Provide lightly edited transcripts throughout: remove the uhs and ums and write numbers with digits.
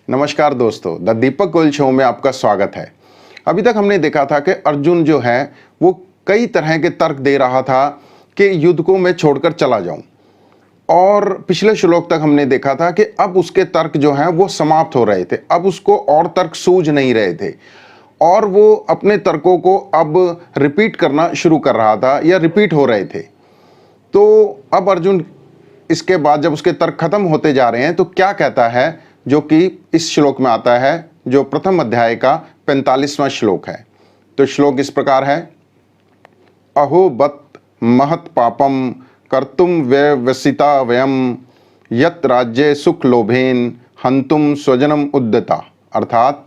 नमस्कार दोस्तों, the Deepak Goyal show में आपका स्वागत है। अभी तक हमने देखा था कि अर्जुन जो है वो कई तरह के तर्क दे रहा था कि युद्ध को मैं छोड़कर चला जाऊं, और पिछले श्लोक तक हमने देखा था कि अब उसके तर्क जो हैं वो समाप्त हो रहे थे। अब उसको और तर्क सूझ नहीं रहे थे और वो अपने तर्कों को अब रिपीट करना शुरू कर रहा था या रिपीट हो रहे थे। तो अब अर्जुन इसके बाद जब उसके तर्क खत्म होते जा रहे हैं तो क्या कहता है, जो कि इस श्लोक में आता है, जो प्रथम अध्याय का 45वां श्लोक है। तो श्लोक इस प्रकार है, अहो बत महत पापम कर्तुम व्यवसिता वयम यत राज्ये सुख लोभेन हंतुम स्वजनम उद्यता। अर्थात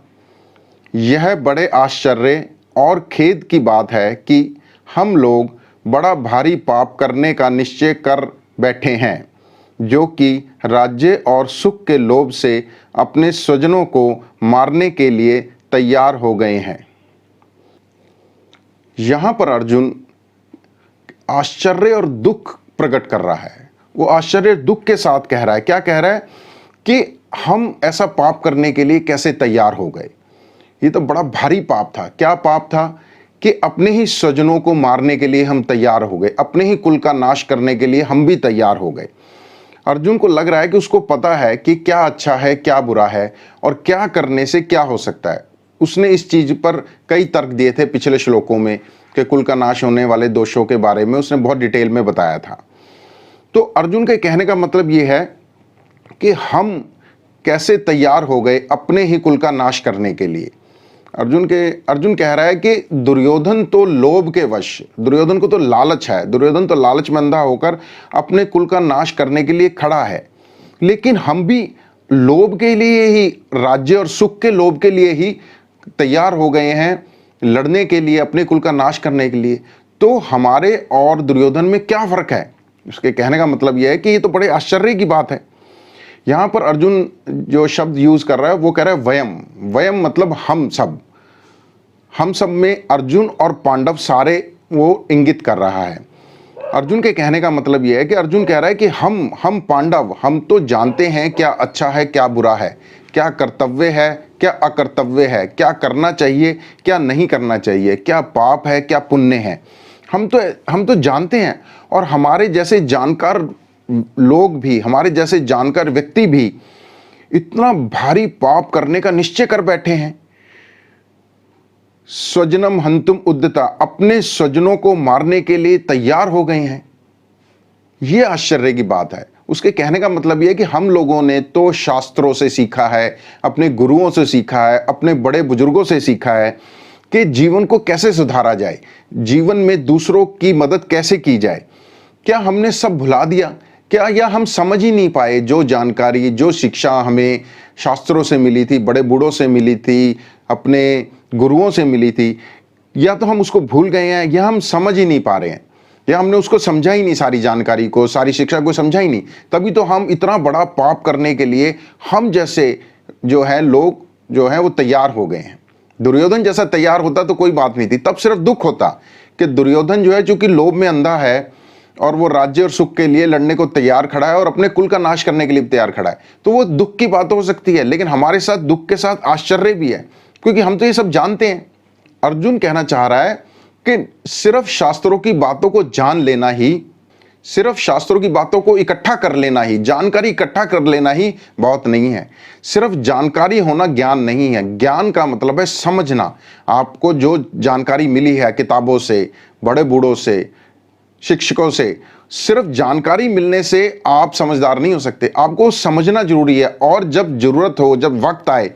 यह बड़े आश्चर्य और खेद की बात है कि हम लोग बड़ा भारी पाप करने का निश्चय कर बैठे हैं, जो कि राज्य और सुख के लोभ से अपने स्वजनों को मारने के लिए तैयार हो गए हैं। यहां पर अर्जुन आश्चर्य और दुख प्रकट कर रहा है। वो आश्चर्य दुख के साथ कह रहा है, क्या कह रहा है कि हम ऐसा पाप करने के लिए कैसे तैयार हो गए। ये तो बड़ा भारी पाप था। क्या पाप था कि अपने ही स्वजनों को मारने के लिए हम तैयार हो गए, अपने ही कुल का नाश करने के लिए हम भी तैयार हो गए। अर्जुन को लग रहा है कि उसको पता है कि क्या अच्छा है, क्या बुरा है और क्या करने से क्या हो सकता है। उसने इस चीज पर कई तर्क दिए थे पिछले श्लोकों में कि कुल का नाश होने वाले दोषों के बारे में उसने बहुत डिटेल में बताया था। तो अर्जुन के कहने का मतलब ये है कि हम कैसे तैयार हो गए अपने ही कुल का नाश करने के लिए। अर्जुन कह रहा है कि दुर्योधन तो लोभ के वश, दुर्योधन को तो लालच है, दुर्योधन तो लालच में अंधा होकर अपने कुल का नाश करने के लिए खड़ा है, लेकिन हम भी लोभ के लिए ही, राज्य और सुख के लोभ के लिए ही तैयार हो गए हैं लड़ने के लिए, अपने कुल का नाश करने के लिए। तो हमारे और दुर्योधन में क्या फर्क है। उसके कहने का मतलब यह है कि ये तो बड़े आश्चर्य की बात है। यहां पर अर्जुन जो शब्द यूज कर रहा है वो कह रहा है वयम। वयम मतलब हम सब में अर्जुन और पांडव सारे वो इंगित कर रहा है। अर्जुन के कहने का मतलब यह है कि अर्जुन कह रहा है कि हम पांडव, हम तो जानते हैं क्या अच्छा है, क्या बुरा है, क्या कर्तव्य है, क्या अकर्तव्य है, क्या करना चाहिए, क्या नहीं करना चाहिए, क्या पाप है, क्या पुण्य है। हम तो जानते हैं, और हमारे जैसे जानकार लोग भी, हमारे जैसे जानकार व्यक्ति भी इतना भारी पाप करने का निश्चय कर बैठे हैं। स्वजनम हंतुम उद्यता, अपने स्वजनों को मारने के लिए तैयार हो गए हैं। यह आश्चर्य की बात है। उसके कहने का मतलब यह है कि हम लोगों ने तो शास्त्रों से सीखा है, अपने गुरुओं से सीखा है, अपने बड़े बुजुर्गों से सीखा है कि जीवन को कैसे सुधारा जाए, जीवन में दूसरों की मदद कैसे की जाए। क्या हमने सब भुला दिया क्या, या हम समझ ही नहीं पाए जो जानकारी, जो शिक्षा हमें शास्त्रों से मिली थी, बड़े बूढ़ों से मिली थी, अपने गुरुओं से मिली थी, या तो हम उसको भूल गए हैं या हम समझ ही नहीं पा रहे हैं, या हमने उसको समझा ही नहीं, सारी जानकारी को, सारी शिक्षा को समझा ही नहीं। तभी तो हम इतना बड़ा पाप करने के लिए हम जैसे जो है लोग जो है वो तैयार हो गए हैं। दुर्योधन जैसा तैयार होता तो कोई बात नहीं थी, तब सिर्फ दुख होता कि दुर्योधन जो है चूंकि लोभ में अंधा है और वो राज्य और सुख के लिए लड़ने को तैयार खड़ा है और अपने कुल का नाश करने के लिए तैयार खड़ा है, तो वो दुख की बात हो सकती है। लेकिन हमारे साथ दुख के साथ आश्चर्य भी है, क्योंकि हम तो ये सब जानते हैं। अर्जुन कहना चाह रहा है कि सिर्फ शास्त्रों की बातों को जान लेना ही, सिर्फ शास्त्रों की बातों को इकट्ठा कर लेना ही, जानकारी इकट्ठा कर लेना ही बहुत नहीं है। सिर्फ जानकारी होना ज्ञान नहीं है। ज्ञान का मतलब है समझना। आपको जो जानकारी मिली है किताबों से, बड़े बूढ़ों से, शिक्षकों से, सिर्फ जानकारी मिलने से आप समझदार नहीं हो सकते। आपको समझना जरूरी है, और जब जरूरत हो, जब वक्त आए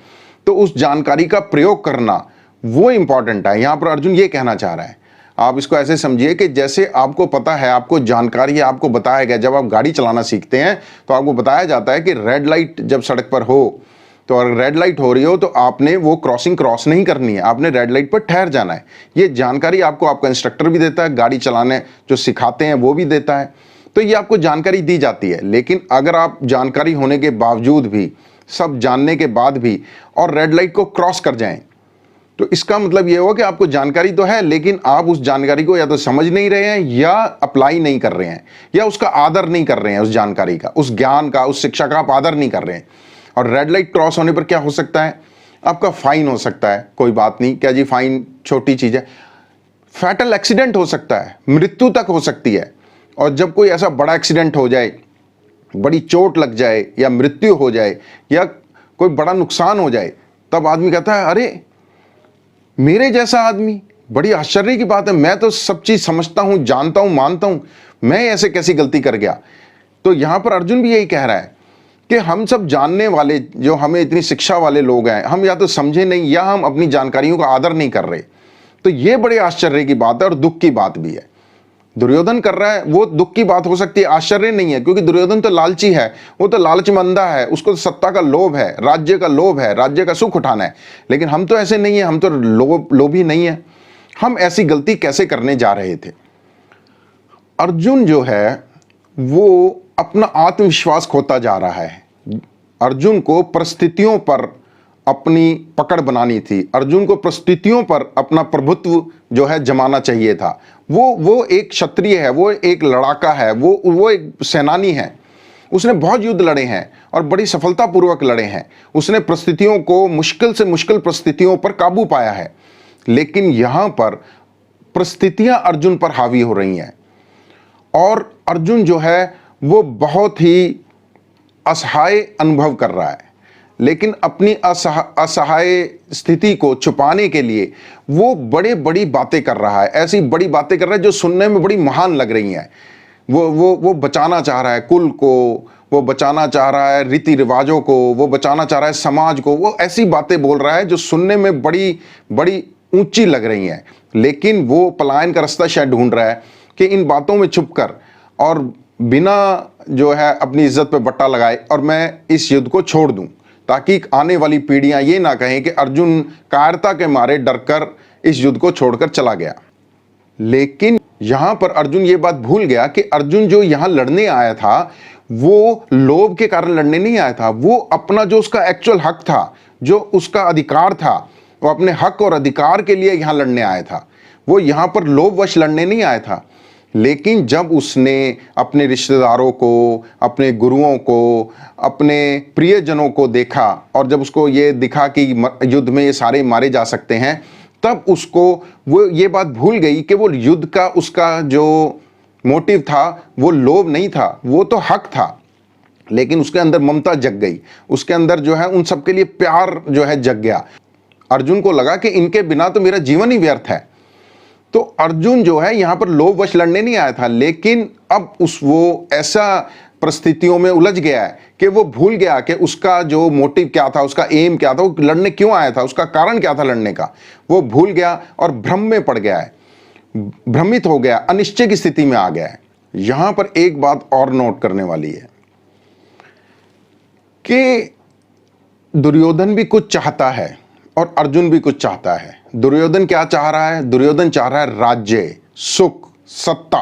तो उस जानकारी का प्रयोग करना वो इंपॉर्टेंट है। यहां पर अर्जुन ये कहना चाह रहा है। आप इसको ऐसे समझिए कि जैसे आपको पता है, आपको जानकारी है, आपको बताया गया, जब आप गाड़ी चलाना सीखते हैं तो आपको बताया जाता है कि रेड लाइट जब सड़क पर हो, तो अगर रेड लाइट हो रही हो तो आपने वो क्रॉसिंग क्रॉस नहीं करनी है, आपने रेड लाइट पर ठहर जाना है। ये जानकारी आपको आपका इंस्ट्रक्टर भी देता है, गाड़ी चलाने जो सिखाते हैं वो भी देता है। तो ये आपको जानकारी दी जाती है। लेकिन अगर आप जानकारी होने के बावजूद भी, सब जानने के बाद भी, और रेड लाइट को क्रॉस कर जाएं, तो इसका मतलब यह हुआ कि आपको जानकारी तो है, लेकिन आप उस जानकारी को या तो समझ नहीं रहे हैं, या अप्लाई नहीं कर रहे हैं, या उसका आदर नहीं कर रहे हैं। उस जानकारी का, उस ज्ञान का, उस शिक्षा का आप आदर नहीं कर रहे हैं। और रेड लाइट क्रॉस होने पर क्या हो सकता है, आपका फाइन हो सकता है। कोई बात नहीं, क्या जी फाइन छोटी चीज है, फैटल एक्सीडेंट हो सकता है, मृत्यु तक हो सकती है। और जब कोई ऐसा बड़ा एक्सीडेंट हो जाए, बड़ी चोट लग जाए या मृत्यु हो जाए या कोई बड़ा नुकसान हो जाए, तब आदमी कहता है अरे मेरे जैसा आदमी, बड़ी आश्चर्य की बात है, मैं तो सब चीज समझता हूं, जानता हूं, मानता हूं, मैं ऐसे कैसी गलती कर गया। तो यहां पर अर्जुन भी यही कह रहा है कि हम सब जानने वाले, जो हमें इतनी शिक्षा वाले लोग हैं, हम या तो समझे नहीं या हम अपनी जानकारियों का आदर नहीं कर रहे। तो यह बड़े आश्चर्य की बात है और दुख की बात भी है। दुर्योधन कर रहा है वो दुख की बात हो सकती है, आश्चर्य नहीं है, क्योंकि दुर्योधन तो लालची है, वो तो लालचमंदा है, उसको तो सत्ता का लोभ है, राज्य का लोभ है, राज्य का सुख उठाना है। लेकिन हम तो ऐसे नहीं है, हम तो लोभी नहीं है। हम ऐसी गलती कैसे करने जा रहे थे। अर्जुन जो है वो अपना आत्मविश्वास खोता जा रहा है। अर्जुन को परिस्थितियों पर अपनी पकड़ बनानी थी, अर्जुन को परिस्थितियों पर अपना प्रभुत्व जो है जमाना चाहिए था। वो एक क्षत्रिय है, वो एक लड़ाका है, वो एक सेनानी है। उसने बहुत युद्ध लड़े हैं और बड़ी सफलतापूर्वक लड़े हैं। उसने परिस्थितियों को, मुश्किल से मुश्किल परिस्थितियों पर काबू पाया है। लेकिन यहां पर परिस्थितियां अर्जुन पर हावी हो रही हैं और अर्जुन जो है वो बहुत ही असहाय अनुभव कर रहा है। लेकिन अपनी असहाय स्थिति को छुपाने के लिए वो बड़ी बातें कर रहा है, ऐसी बड़ी बातें कर रहा है जो सुनने में बड़ी महान लग रही हैं। वो बचाना चाह रहा है कुल को, वो बचाना चाह रहा है रीति रिवाजों को, वो बचाना चाह रहा है समाज को। वो ऐसी बातें बोल रहा है जो सुनने में बड़ी ऊंची लग रही हैं। लेकिन वो पलायन का रास्ता शायद ढूंढ रहा है कि इन बातों में छुपकर और बिना जो है अपनी इज्जत पे बट्टा लगाए और मैं इस युद्ध को छोड़ दूं, ताकि आने वाली पीढ़ियां ये ना कहें कि अर्जुन कायरता के मारे डरकर इस युद्ध को छोड़कर चला गया। लेकिन यहां पर अर्जुन ये बात भूल गया कि अर्जुन जो यहां लड़ने आया था वो लोभ के कारण लड़ने नहीं आया था। वो अपना जो उसका एक्चुअल हक था, जो उसका अधिकार था, वो अपने हक और अधिकार के लिए यहां लड़ने आया था। वो यहां पर लोभवश लड़ने नहीं आया था। लेकिन जब उसने अपने रिश्तेदारों को, अपने गुरुओं को, अपने प्रियजनों को देखा और जब उसको ये दिखा कि युद्ध में ये सारे मारे जा सकते हैं, तब उसको वो ये बात भूल गई कि वो युद्ध का उसका जो मोटिव था वो लोभ नहीं था, वो तो हक था। लेकिन उसके अंदर ममता जग गई, उसके अंदर जो है उन सबके लिए प्यार जो है जग गया। अर्जुन को लगा कि इनके बिना तो मेरा जीवन ही व्यर्थ है। तो अर्जुन जो है यहां पर लोभवश लड़ने नहीं आया था, लेकिन अब वो ऐसा परिस्थितियों में उलझ गया है कि वो भूल गया कि उसका जो मोटिव क्या था, उसका एम क्या था, वो लड़ने क्यों आया था, उसका कारण क्या था लड़ने का। वो भूल गया और भ्रम में पड़ गया है, भ्रमित हो गया, अनिश्चय की स्थिति में आ गया है। यहां पर एक बात और नोट करने वाली है कि दुर्योधन भी कुछ चाहता है और अर्जुन भी कुछ चाहता है। दुर्योधन क्या चाह रहा है? दुर्योधन चाह रहा है राज्य, सुख, सत्ता।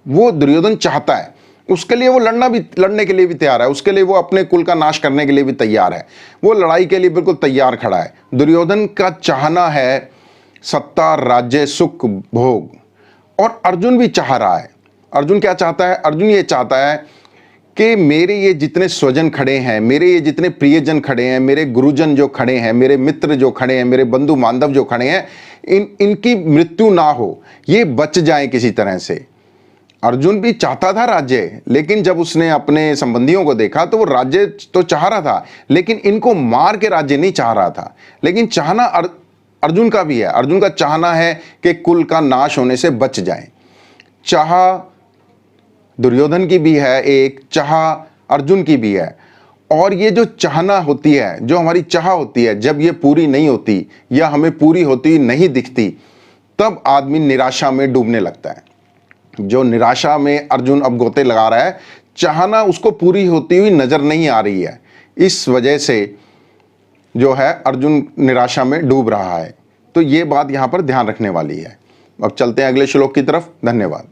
वो दुर्योधन चाहता है, उसके लिए वो लड़ने के लिए भी तैयार है, उसके लिए वो अपने कुल का नाश करने के लिए भी तैयार है, वो लड़ाई के लिए बिल्कुल तैयार खड़ा है। दुर्योधन का चाहना है सत्ता, राज्य, सुख, भोग। और अर्जुन भी चाह रहा है। अर्जुन क्या चाहता है? अर्जुन ये चाहता है कि मेरे ये जितने स्वजन खड़े हैं, मेरे ये जितने प्रियजन खड़े हैं, मेरे गुरुजन जो खड़े हैं, मेरे मित्र जो खड़े हैं, मेरे बंधु बांधव जो खड़े हैं, इनकी मृत्यु ना हो, ये बच जाएं किसी तरह से। अर्जुन भी चाहता था राज्य, लेकिन जब उसने अपने संबंधियों को देखा तो वो राज्य तो चाह रहा था, लेकिन इनको मार के राज्य नहीं चाह रहा था। लेकिन चाहना अर्जुन का भी है। अर्जुन का चाहना है कि कुल का नाश होने से बच जाए। चाह दुर्योधन की भी है, एक चाह अर्जुन की भी है। और ये जो चाहना होती है, जो हमारी चाह होती है, जब ये पूरी नहीं होती या हमें पूरी होती नहीं दिखती, तब आदमी निराशा में डूबने लगता है। जो निराशा में अर्जुन अब गोते लगा रहा है, चाहना उसको पूरी होती हुई नजर नहीं आ रही है। इस वजह से जो है अर्जुन निराशा में डूब रहा है। तो ये बात यहां पर ध्यान रखने वाली है। अब चलते हैं अगले श्लोक की तरफ। धन्यवाद।